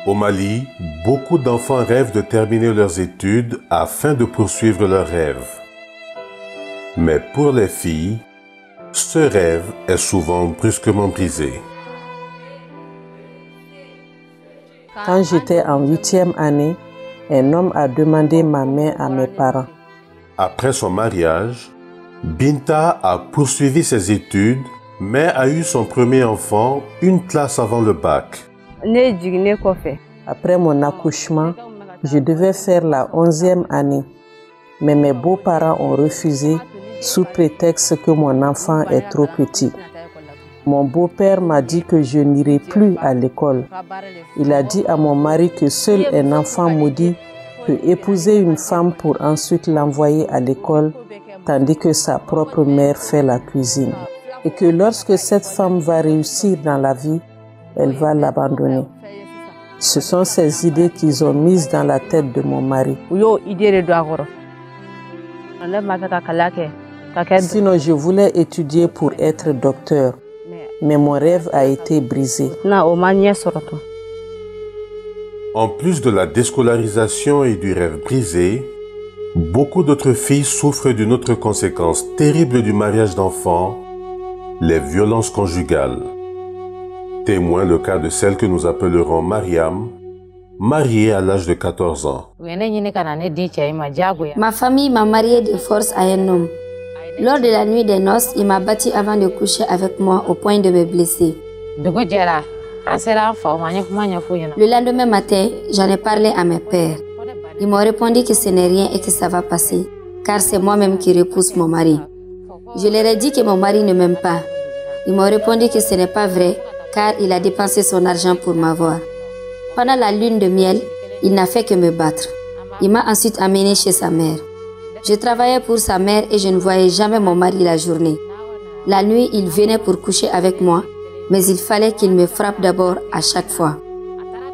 Au Mali, beaucoup d'enfants rêvent de terminer leurs études afin de poursuivre leurs rêves. Mais pour les filles, ce rêve est souvent brusquement brisé. Quand j'étais en 8e année, un homme a demandé ma main à mes parents. Après son mariage, Binta a poursuivi ses études, mais a eu son premier enfant une classe avant le bac. Après mon accouchement, je devais faire la 11e année, mais mes beaux-parents ont refusé sous prétexte que mon enfant est trop petit. Mon beau-père m'a dit que je n'irai plus à l'école. Il a dit à mon mari que seul un enfant maudit peut épouser une femme pour ensuite l'envoyer à l'école, tandis que sa propre mère fait la cuisine. Et que lorsque cette femme va réussir dans la vie, elle va l'abandonner. Ce sont ces idées qu'ils ont mises dans la tête de mon mari. Sinon, je voulais étudier pour être docteur, mais mon rêve a été brisé. En plus de la déscolarisation et du rêve brisé, beaucoup d'autres filles souffrent d'une autre conséquence terrible du mariage d'enfants, les violences conjugales. Témoin le cas de celle que nous appellerons Mariam, mariée à l'âge de 14 ans. Ma famille m'a mariée de force à un homme. Lors de la nuit des noces, il m'a battu avant de coucher avec moi au point de me blesser. Le lendemain matin, j'en ai parlé à mes pères. Ils m'ont répondu que ce n'est rien et que ça va passer, car c'est moi-même qui repousse mon mari. Je leur ai dit que mon mari ne m'aime pas. Ils m'ont répondu que ce n'est pas vrai, car il a dépensé son argent pour m'avoir. Pendant la lune de miel, il n'a fait que me battre. Il m'a ensuite amené chez sa mère. Je travaillais pour sa mère et je ne voyais jamais mon mari la journée. La nuit, il venait pour coucher avec moi, mais il fallait qu'il me frappe d'abord à chaque fois.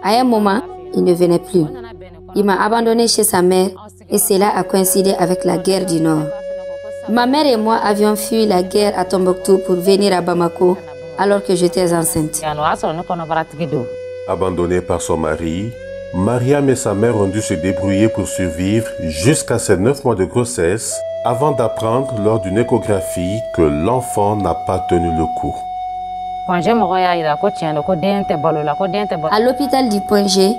À un moment, il ne venait plus. Il m'a abandonné chez sa mère et cela a coïncidé avec la guerre du Nord. Ma mère et moi avions fui la guerre à Tombouctou pour venir à Bamako alors que j'étais enceinte. Abandonnée par son mari, Mariam et sa mère ont dû se débrouiller pour survivre jusqu'à ses 9 mois de grossesse avant d'apprendre lors d'une échographie que l'enfant n'a pas tenu le coup. À l'hôpital du Point G,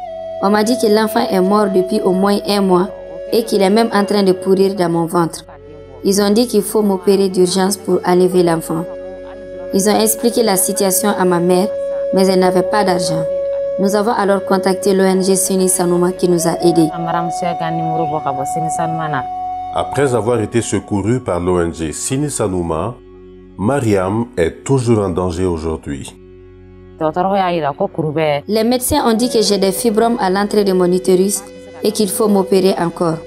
on m'a dit que l'enfant est mort depuis au moins 1 mois et qu'il est même en train de pourrir dans mon ventre. Ils ont dit qu'il faut m'opérer d'urgence pour enlever l'enfant. Ils ont expliqué la situation à ma mère, mais elle n'avait pas d'argent. Nous avons alors contacté l'ONG Sini Sanouma qui nous a aidés. Après avoir été secourue par l'ONG Sini Sanouma, Mariam est toujours en danger aujourd'hui. Les médecins ont dit que j'ai des fibromes à l'entrée de mon utérus et qu'il faut m'opérer encore.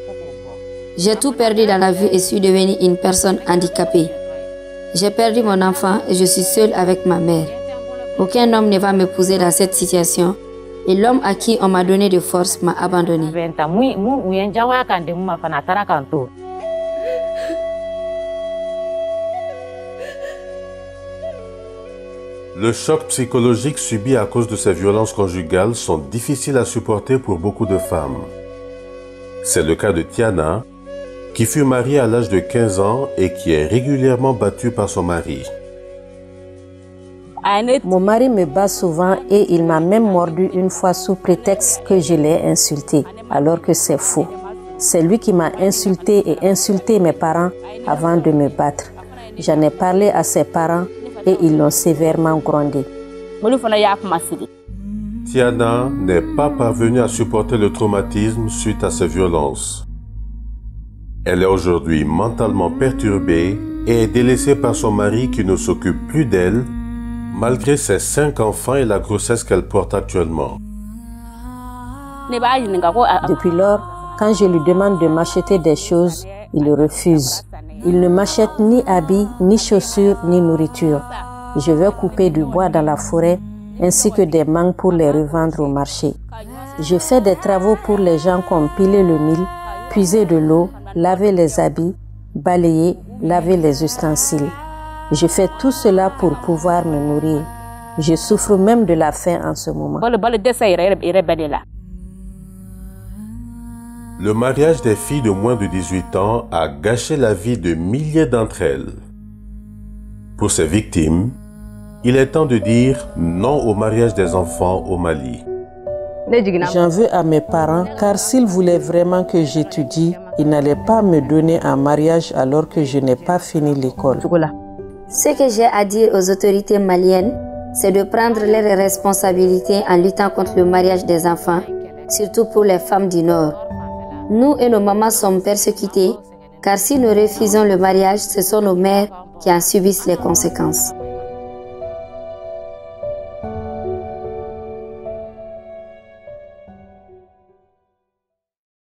J'ai tout perdu dans la vie et suis devenue une personne handicapée. J'ai perdu mon enfant et je suis seule avec ma mère. Aucun homme ne va m'épouser dans cette situation et l'homme à qui on m'a donné de force m'a abandonnée. Le choc psychologique subi à cause de ces violences conjugales sont difficiles à supporter pour beaucoup de femmes. C'est le cas de Tiana, qui fut mariée à l'âge de 15 ans et qui est régulièrement battue par son mari. Mon mari me bat souvent et il m'a même mordu une fois sous prétexte que je l'ai insulté, alors que c'est faux. C'est lui qui m'a insulté et insulté mes parents avant de me battre. J'en ai parlé à ses parents et ils l'ont sévèrement grondé. Tiana n'est pas parvenue à supporter le traumatisme suite à ces violences. Elle est aujourd'hui mentalement perturbée et est délaissée par son mari qui ne s'occupe plus d'elle, malgré ses 5 enfants et la grossesse qu'elle porte actuellement. Depuis lors, quand je lui demande de m'acheter des choses, il refuse. Il ne m'achète ni habits, ni chaussures, ni nourriture. Je vais couper du bois dans la forêt, ainsi que des mangues pour les revendre au marché. Je fais des travaux pour les gens comme piler le mil, puiser de l'eau, laver les habits, balayer, laver les ustensiles. Je fais tout cela pour pouvoir me nourrir. Je souffre même de la faim en ce moment. Le mariage des filles de moins de 18 ans a gâché la vie de milliers d'entre elles. Pour ces victimes, il est temps de dire non au mariage des enfants au Mali. J'en veux à mes parents car s'ils voulaient vraiment que j'étudie, ils n'allaient pas me donner un mariage alors que je n'ai pas fini l'école. Ce que j'ai à dire aux autorités maliennes, c'est de prendre leurs responsabilités en luttant contre le mariage des enfants, surtout pour les femmes du Nord. Nous et nos mamans sommes persécutées, car si nous refusons le mariage, ce sont nos mères qui en subissent les conséquences.